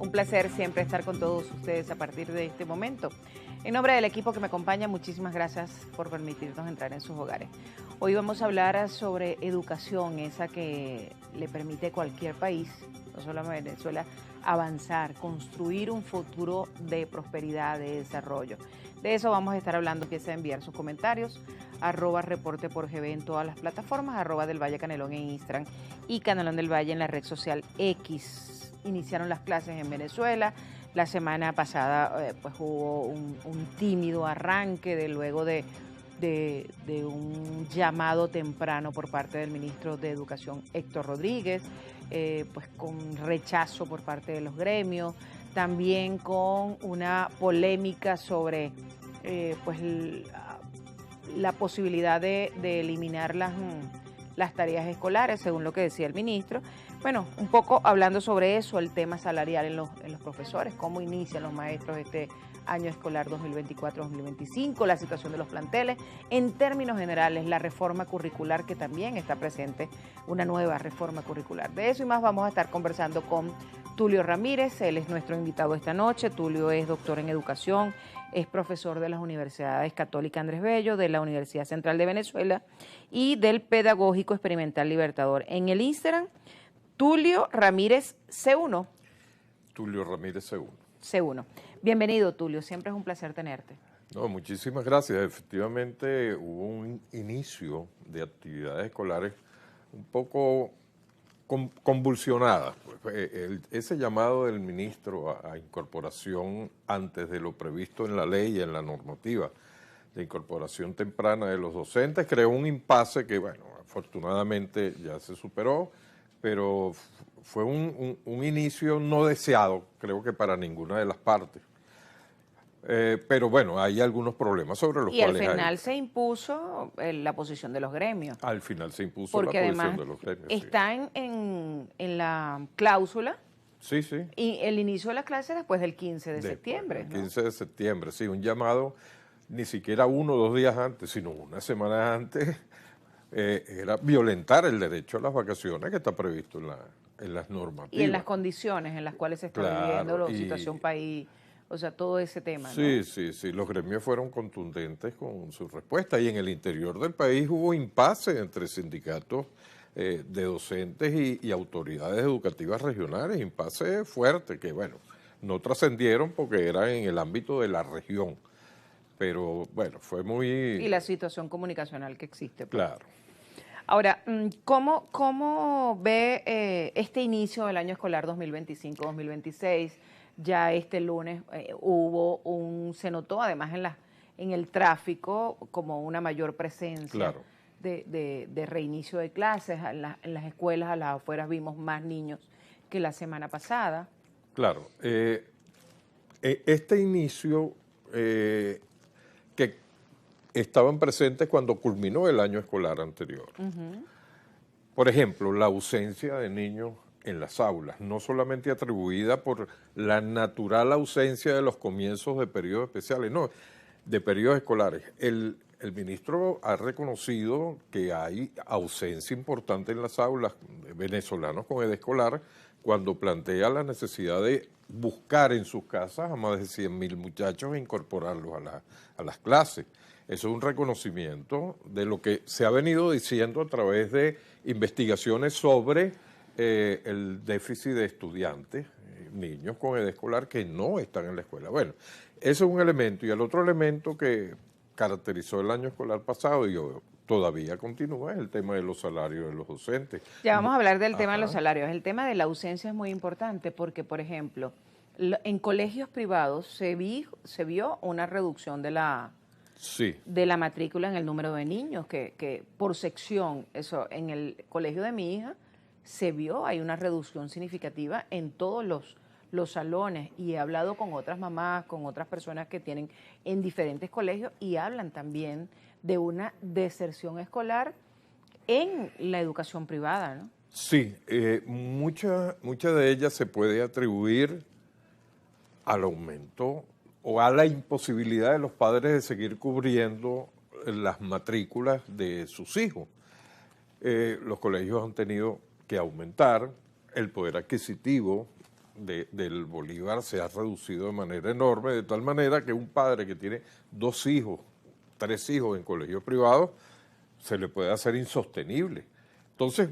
Un placer siempre estar con todos ustedes a partir de este momento. En nombre del equipo que me acompaña, muchísimas gracias por permitirnos entrar en sus hogares. Hoy vamos a hablar sobre educación, esa que le permite a cualquier país, no solo a Venezuela, avanzar, construir un futuro de prosperidad, de desarrollo. De eso vamos a estar hablando. Empieza a enviar sus comentarios, @reporte por GB en todas las plataformas, @del Valle Canelón en Instagram y Canelón del Valle en la red social X. Iniciaron las clases en Venezuela. La semana pasada pues hubo un tímido arranque luego de un llamado temprano por parte del ministro de Educación, Héctor Rodríguez, pues con rechazo por parte de los gremios, también con una polémica sobre pues la posibilidad de eliminar las tareas escolares, según lo que decía el ministro. Bueno, un poco hablando sobre eso, el tema salarial en los profesores, cómo inician los maestros este año escolar 2024-2025, la situación de los planteles, en términos generales, la reforma curricular que también está presente, una nueva reforma curricular. De eso y más vamos a estar conversando con Tulio Ramírez, él es nuestro invitado esta noche. Tulio es doctor en educación, es profesor de las Universidades Católica Andrés Bello, de la Universidad Central de Venezuela y del Pedagógico Experimental Libertador. En el Instagram, Tulio Ramírez C1. Tulio Ramírez C1. C1. Bienvenido, Tulio, siempre es un placer tenerte. No, muchísimas gracias. Efectivamente hubo un inicio de actividades escolares un poco convulsionadas. Ese llamado del ministro a incorporación antes de lo previsto en la ley y en la normativa de incorporación temprana de los docentes creó un impasse que, bueno, afortunadamente ya se superó, pero fue un inicio no deseado, creo que para ninguna de las partes. Pero bueno, hay algunos problemas sobre los cuales... Y al final se impuso la posición de los gremios. Al final se impuso porque la posición además de los gremios. Está sí. en la cláusula. Sí, sí. Y el inicio de las clases después del 15 de septiembre. El 15 de septiembre, sí, un llamado ni siquiera 1 o 2 días antes, sino una semana antes, era violentar el derecho a las vacaciones que está previsto en las normativas. Y en las condiciones en las cuales se está viviendo la situación país, o sea, todo ese tema, ¿no? Sí, sí, sí, los gremios fueron contundentes con su respuesta y en el interior del país hubo impasse entre sindicatos de docentes y autoridades educativas regionales, impasse fuerte que, bueno, no trascendieron porque eran en el ámbito de la región, pero bueno, fue muy... Y la situación comunicacional que existe. Pues. Claro. Ahora, ¿cómo ve este inicio del año escolar 2025-2026? Ya este lunes se notó además en el tráfico como una mayor presencia. Claro. De reinicio de clases. En las escuelas a las afueras vimos más niños que la semana pasada. Claro. Este inicio que estaban presentes cuando culminó el año escolar anterior. Por ejemplo, la ausencia de niños en las aulas, no solamente atribuida por la natural ausencia de los comienzos de periodos especiales, no, de periodos escolares. El ministro ha reconocido que hay ausencia importante en las aulas de venezolanos con edad escolar cuando plantea la necesidad de buscar en sus casas a más de 100.000 muchachos e incorporarlos a las clases. Eso es un reconocimiento de lo que se ha venido diciendo a través de investigaciones sobre el déficit de estudiantes, niños con edad escolar que no están en la escuela. Bueno, eso es un elemento. Y el otro elemento que caracterizó el año escolar pasado y todavía continúa es el tema de los salarios de los docentes. Ya vamos a hablar del tema de los salarios. El tema de la ausencia es muy importante porque, por ejemplo, en colegios privados se vio una reducción de la matrícula en el número de niños que por sección. Eso en el colegio de mi hija se vio, hay una reducción significativa en todos los salones, y he hablado con otras mamás, con otras personas que tienen en diferentes colegios y hablan también de una deserción escolar en la educación privada, ¿no? Sí, mucha de ellas se puede atribuir al aumento o a la imposibilidad de los padres de seguir cubriendo las matrículas de sus hijos. Los colegios han tenido que aumentar, el poder adquisitivo del Bolívar se ha reducido de manera enorme, de tal manera que un padre que tiene 2 hijos, 3 hijos en colegios privados, se le puede hacer insostenible. Entonces,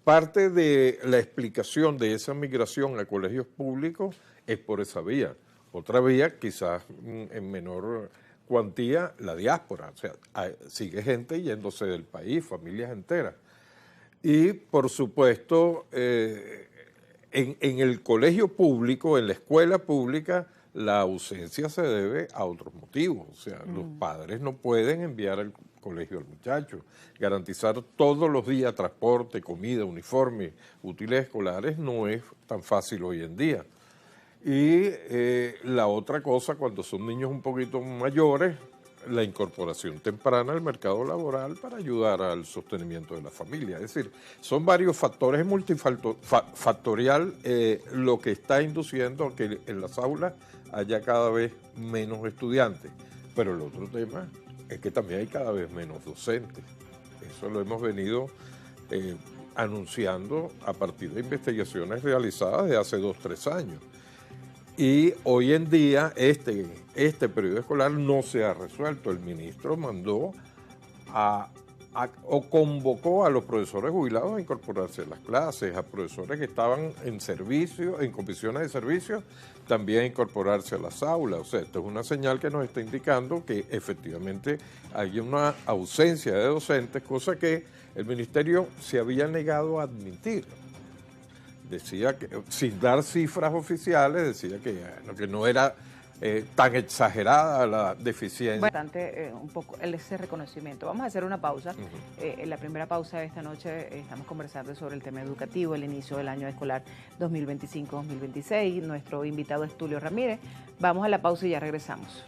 parte de la explicación de esa migración a colegios públicos es por esa vía. Otra vía, quizás en menor cuantía, la diáspora. O sea, sigue gente yéndose del país, familias enteras. Y, por supuesto, en el colegio público, en la escuela pública, la ausencia se debe a otros motivos. O sea, los padres no pueden enviar al colegio al muchacho. Garantizar todos los días transporte, comida, uniforme, útiles escolares no es tan fácil hoy en día. Y la otra cosa, cuando son niños un poquito mayores, la incorporación temprana al mercado laboral para ayudar al sostenimiento de la familia. Es decir, son varios factores, es multifactorial lo que está induciendo a que en las aulas haya cada vez menos estudiantes. Pero el otro tema es que también hay cada vez menos docentes. Eso lo hemos venido anunciando a partir de investigaciones realizadas de hace 2 o 3 años. Y hoy en día este periodo escolar no se ha resuelto. El ministro mandó o convocó a los profesores jubilados a incorporarse a las clases, a profesores que estaban en servicio, en comisiones de servicio, también a incorporarse a las aulas. O sea, esto es una señal que nos está indicando que efectivamente hay una ausencia de docentes, cosa que el ministerio se había negado a admitir. Decía que, sin dar cifras oficiales, decía que no era tan exagerada la deficiencia. Bastante un poco ese reconocimiento. Vamos a hacer una pausa. En la primera pausa de esta noche estamos conversando sobre el tema educativo, el inicio del año escolar 2025-2026. Nuestro invitado es Tulio Ramírez. Vamos a la pausa y ya regresamos.